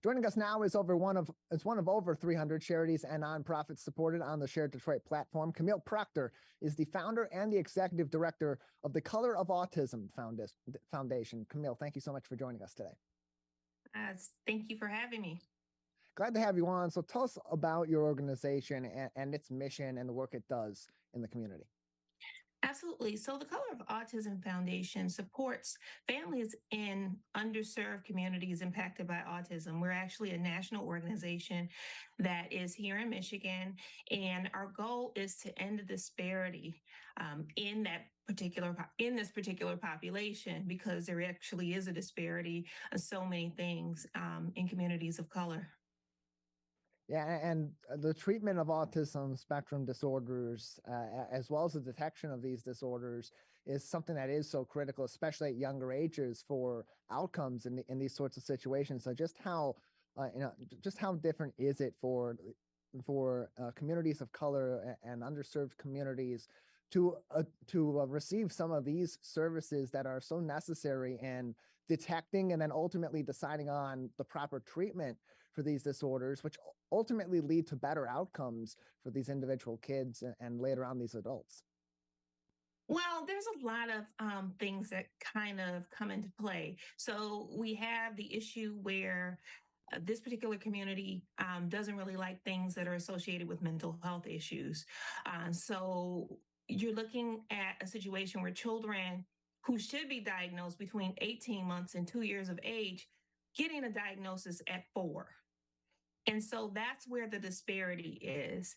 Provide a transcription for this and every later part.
Joining us now is one of over 300 charities and nonprofits supported on the Share Detroit platform. Camille Proctor is the founder and the executive director of the Color of Autism Foundation. Camille, thank you so much for joining us today. Thank you for having me. Glad to have you on. So tell us about your organization and its mission and the work it does in the community. Absolutely. So the Color of Autism Foundation supports families in underserved communities impacted by autism. We're actually a national organization that is here in Michigan, and our goal is to end the disparity in this particular population, because there actually is a disparity of so many things in communities of color. Yeah, and the treatment of autism spectrum disorders, as well as the detection of these disorders, is something that is so critical, especially at younger ages, for outcomes in these sorts of situations. So, just how different is it for communities of color and underserved communities to receive some of these services that are so necessary in detecting and then ultimately deciding on the proper treatment for these disorders, which ultimately lead to better outcomes for these individual kids and later on these adults? Well, there's a lot of things that kind of come into play. So we have the issue where this particular community doesn't really like things that are associated with mental health issues. So you're looking at a situation where children who should be diagnosed between 18 months and 2 years of age getting a diagnosis at 4. And so that's where the disparity is.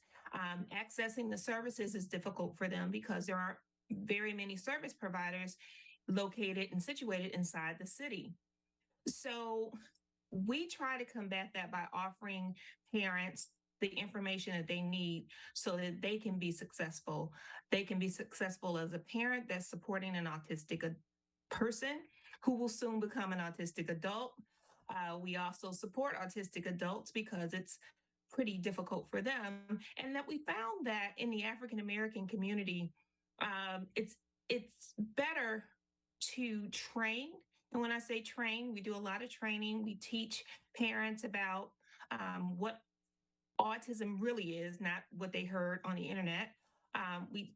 Accessing the services is difficult for them because there aren't very many service providers located and situated inside the city. So we try to combat that by offering parents the information that they need so that they can be successful. They can be successful as a parent that's supporting an autistic person who will soon become an autistic adult. We also support autistic adults because it's pretty difficult for them. And that we found that in the African American community, it's better to train. And when I say train, we do a lot of training. We teach parents about what autism really is, not what they heard on the internet. We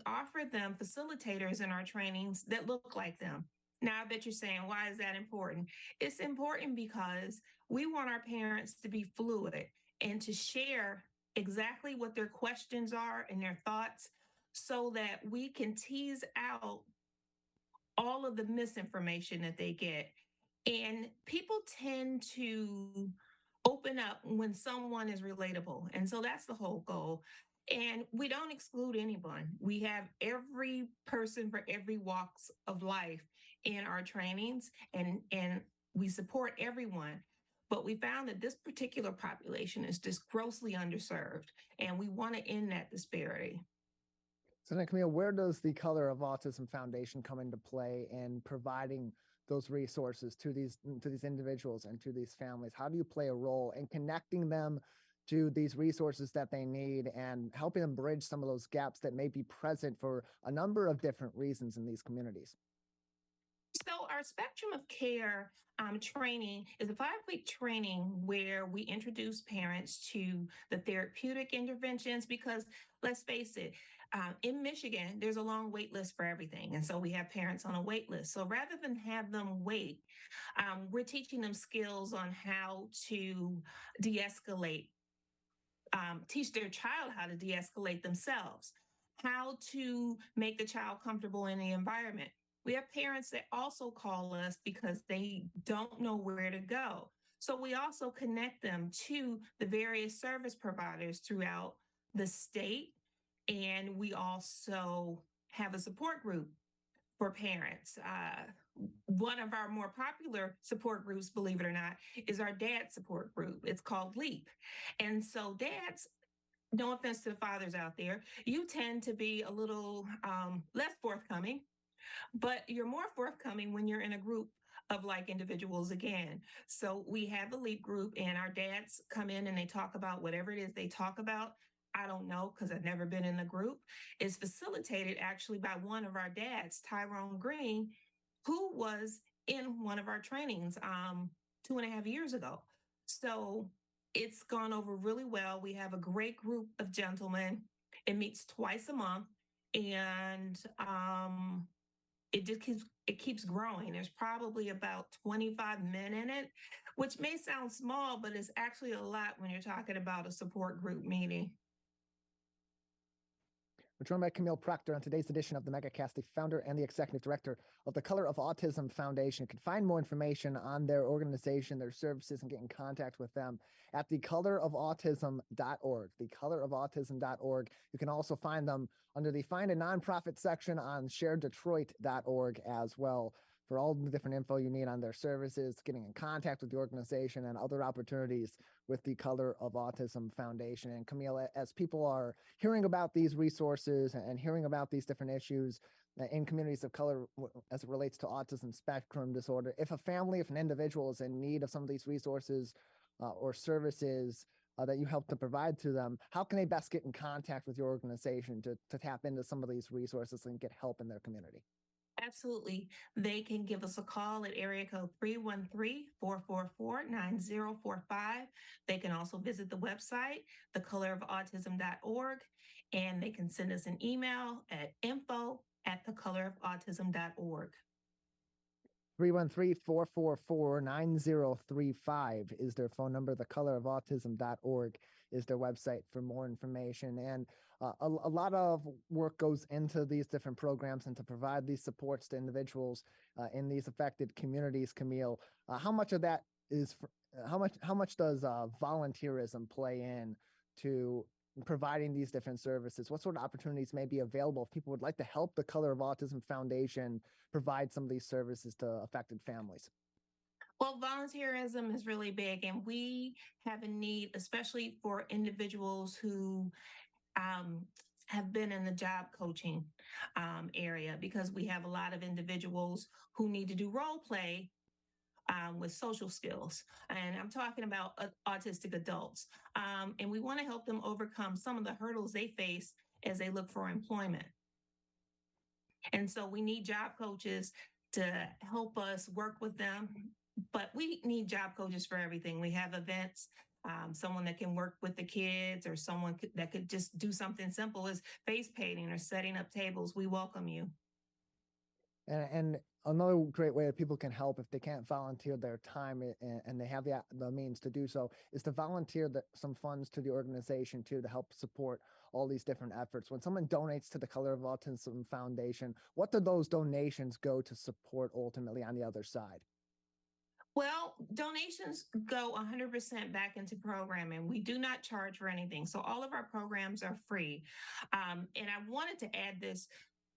offer them facilitators in our trainings that look like them. Now, I bet you're saying, why is that important? It's important because we want our parents to be fluid and to share exactly what their questions are and their thoughts so that we can tease out all of the misinformation that they get. And people tend to open up when someone is relatable. And so that's the whole goal. And we don't exclude anyone. We have every person for every walks of life in our trainings, and we support everyone. But we found that this particular population is just grossly underserved, and we want to end that disparity. So then, Camille, where does the Color of Autism Foundation come into play in providing those resources to these individuals and to these families? How do you play a role in connecting them to these resources that they need and helping them bridge some of those gaps that may be present for a number of different reasons in these communities? So our Spectrum of Care training is a 5-week training where we introduce parents to the therapeutic interventions, because let's face it, in Michigan, there's a long wait list for everything. And so we have parents on a wait list. So rather than have them wait, we're teaching them skills on how to de-escalate, teach their child how to de-escalate themselves, how to make the child comfortable in the environment. We have parents that also call us because they don't know where to go. So we also connect them to the various service providers throughout the state. And we also have a support group for parents. One of our more popular support groups, believe it or not, is our dad support group. It's called LEAP. And so dads, no offense to the fathers out there, you tend to be a little less forthcoming, but you're more forthcoming when you're in a group of like individuals again. So we have the LEAP group, and our dads come in and they talk about whatever it is they talk about. I don't know, because I've never been in the group. It's facilitated actually by one of our dads, Tyrone Green, who was in one of our trainings 2.5 years ago. So it's gone over really well. We have a great group of gentlemen. It meets twice a month, and it keeps growing. There's probably about 25 men in it, which may sound small, but it's actually a lot when you're talking about a support group meeting. We're joined by Camille Proctor on today's edition of the Megacast, the founder and the executive director of the Color of Autism Foundation. You can find more information on their organization, their services, and get in contact with them at thecolorofautism.org. Thecolorofautism.org. You can also find them under the Find a Nonprofit section on sharedetroit.org as well for all the different info you need on their services, getting in contact with the organization, and other opportunities with the Color of Autism Foundation. And Camille, as people are hearing about these resources and hearing about these different issues in communities of color as it relates to autism spectrum disorder, if an individual is in need of some of these resources or services that you help to provide to them, how can they best get in contact with your organization to tap into some of these resources and get help in their community? Absolutely. They can give us a call at area code 313-444-9045. They can also visit the website, thecolorofautism.org, and they can send us an email at info@thecolorofautism.org. 313-444-9035 is their phone number. Thecolorofautism.org is their website for more information. And a lot of work goes into these different programs and to provide these supports to individuals in these affected communities. Camille, how much of that is how much does volunteerism play in to providing these different services? What sort of opportunities may be available if people would like to help the Color of Autism Foundation provide some of these services to affected families? Well, volunteerism is really big, and we have a need, especially for individuals who have been in the job coaching area, because we have a lot of individuals who need to do role play with social skills. And I'm talking about autistic adults. And we want to help them overcome some of the hurdles they face as they look for employment. And so we need job coaches to help us work with them. But we need job coaches for everything. We have events, someone that can work with the kids, or someone that could just do something simple as face painting or setting up tables. We welcome you. And another great way that people can help if they can't volunteer their time and they have the means to do so is to volunteer some funds to the organization too, to help support all these different efforts. When someone donates to the Color of Autism Foundation, what do those donations go to support ultimately on the other side? Well, donations go 100% back into programming. We do not charge for anything. So all of our programs are free. And I wanted to add this.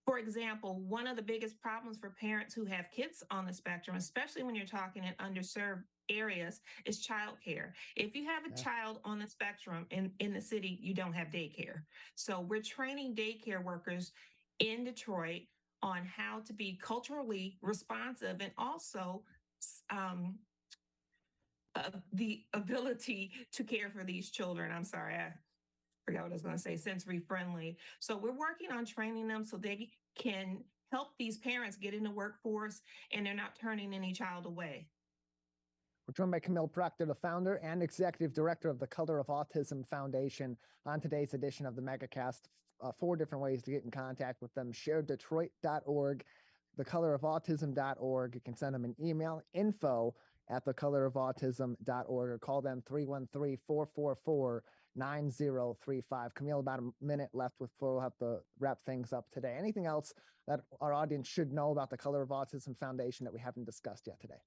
For example, one of the biggest problems for parents who have kids on the spectrum, especially when you're talking in underserved areas, is childcare. If you have a child on the spectrum in the city, you don't have daycare. So we're training daycare workers in Detroit on how to be culturally responsive, and also the ability to care for these children. I'm sorry, I forgot what I was going to say, sensory friendly. So we're working on training them so they can help these parents get in the workforce and they're not turning any child away. We're joined by Camille Proctor, the founder and executive director of the Color of Autism Foundation, on today's edition of the Megacast. 4 different ways to get in contact with them: sharedetroit.org, thecolorofautism.org. You can send them an email, info@thecolorofautism.org, or call them 313-444-9035. Camille, about a minute left before we'll have to wrap things up today. Anything else that our audience should know about the Color of Autism Foundation that we haven't discussed yet today?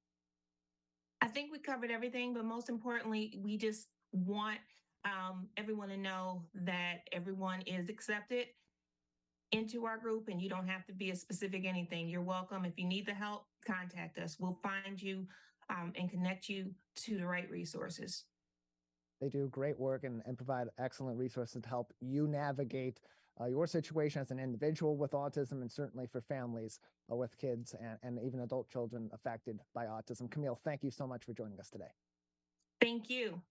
I think we covered everything, but most importantly, we just want everyone to know that everyone is accepted into our group, and you don't have to be a specific anything. You're welcome. If you need the help, contact us. We'll find you and connect you to the right resources. They do great work and provide excellent resources to help you navigate your situation as an individual with autism, and certainly for families with kids and even adult children affected by autism. Camille, thank you so much for joining us today. Thank you.